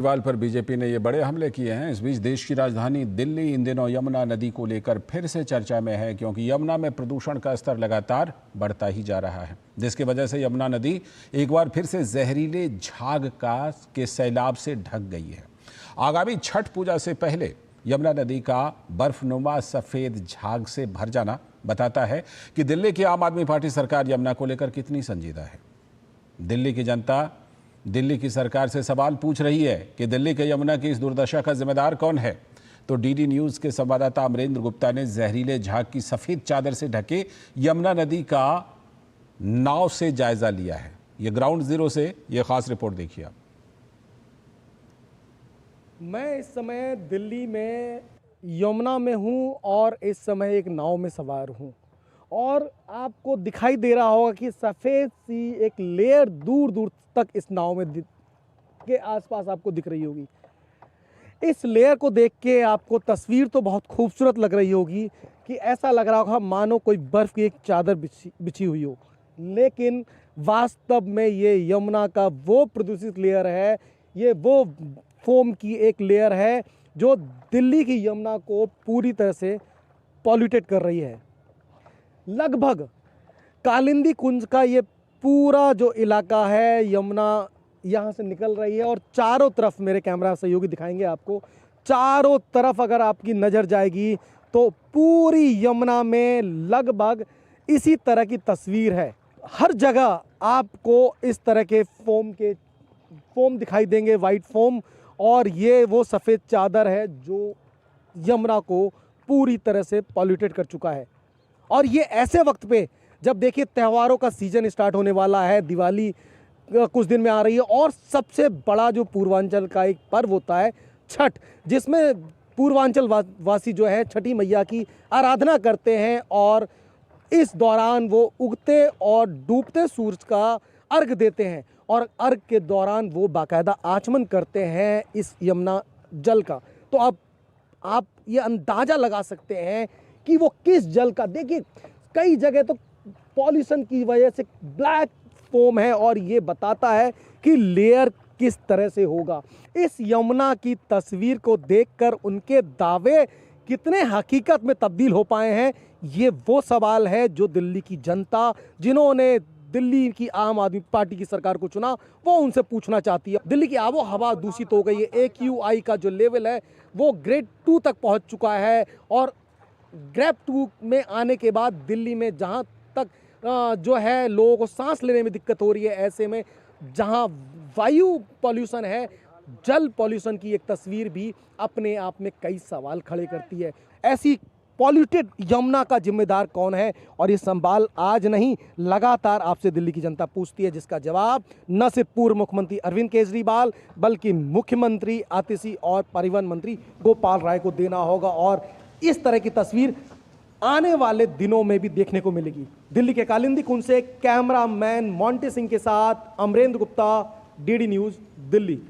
केजरीवाल पर बीजेपी ने ये बड़े हमले किए हैं। इस बीच देश की राजधानी दिल्ली इन दिनों यमुना नदी को लेकर फिर से चर्चा में है, क्योंकि यमुना में प्रदूषण का स्तर लगातार बढ़ता ही जा रहा है, जिसकी वजह से यमुना नदी एक बार फिर से जहरीले झाग के सैलाब से ढक गई है। आगामी छठ पूजा से पहले यमुना नदी का बर्फनुमा सफेद झाग से भर जाना बताता है कि दिल्ली की आम आदमी पार्टी सरकार यमुना को लेकर कितनी संजीदा है। दिल्ली की जनता दिल्ली की सरकार से सवाल पूछ रही है कि दिल्ली के यमुना की इस दुर्दशा का जिम्मेदार कौन है। तो डीडी न्यूज के संवाददाता अमरेंद्र गुप्ता ने जहरीले झाग की सफेद चादर से ढके यमुना नदी का नाव से जायजा लिया है। ये ग्राउंड जीरो से ये खास रिपोर्ट देखिए आप। मैं इस समय दिल्ली में यमुना में हूं और इस समय एक नाव में सवार हूं और आपको दिखाई दे रहा होगा कि सफ़ेद सी एक लेयर दूर दूर तक इस नाव में के आसपास आपको दिख रही होगी। इस लेयर को देख के आपको तस्वीर तो बहुत खूबसूरत लग रही होगी कि ऐसा लग रहा होगा मानो कोई बर्फ़ की एक चादर बिछी हुई हो, लेकिन वास्तव में ये यमुना का वो प्रदूषित लेयर है, ये वो फोम की एक लेयर है जो दिल्ली की यमुना को पूरी तरह से पॉल्यूटेड कर रही है। लगभग कालिंदी कुंज का ये पूरा जो इलाका है, यमुना यहाँ से निकल रही है और चारों तरफ, मेरे कैमरा सहयोगी दिखाएंगे आपको, चारों तरफ अगर आपकी नज़र जाएगी तो पूरी यमुना में लगभग इसी तरह की तस्वीर है। हर जगह आपको इस तरह के फोम दिखाई देंगे, वाइट फोम, और ये वो सफ़ेद चादर है जो यमुना को पूरी तरह से पॉल्यूटेड कर चुका है। और ये ऐसे वक्त पे जब देखिए त्योहारों का सीज़न स्टार्ट होने वाला है, दिवाली कुछ दिन में आ रही है और सबसे बड़ा जो पूर्वांचल का एक पर्व होता है छठ, जिसमें पूर्वांचल वासी जो है छठी मैया की आराधना करते हैं और इस दौरान वो उगते और डूबते सूरज का अर्घ देते हैं और अर्घ के दौरान वो बाकायदा आचमन करते हैं इस यमुना जल का। तो अब आप ये अंदाज़ा लगा सकते हैं कि वो किस जल का, देखिए कई जगह तो पॉल्यूशन की वजह से ब्लैक फोम है और ये बताता है कि लेयर किस तरह से होगा। इस यमुना की तस्वीर को देखकर उनके दावे कितने हकीकत में तब्दील हो पाए हैं, ये वो सवाल है जो दिल्ली की जनता, जिन्होंने दिल्ली की आम आदमी पार्टी की सरकार को चुना, वो उनसे पूछना चाहती है। दिल्ली की आबो हवा दूषित हो गई है, AQI का जो लेवल है वो ग्रेड 2 तक पहुंच चुका है और ग्रेड 2 में आने के बाद दिल्ली में जहां तक जो है लोगों को सांस लेने में दिक्कत हो रही है, ऐसे में जहां वायु पॉल्यूशन है, जल पॉल्यूशन की एक तस्वीर भी अपने आप में कई सवाल खड़े करती है। ऐसी पॉल्यूटेड यमुना का जिम्मेदार कौन है, और ये सवाल आज नहीं लगातार आपसे दिल्ली की जनता पूछती है, जिसका जवाब न सिर्फ पूर्व मुख्यमंत्री अरविंद केजरीवाल बल्कि मुख्यमंत्री आतिशी और परिवहन मंत्री गोपाल राय को देना होगा। और इस तरह की तस्वीर आने वाले दिनों में भी देखने को मिलेगी। दिल्ली के कालिंदी कुंज से कैमरामैन मोंटी सिंह के साथ अमरेंद्र गुप्ता, डीडी न्यूज़, दिल्ली।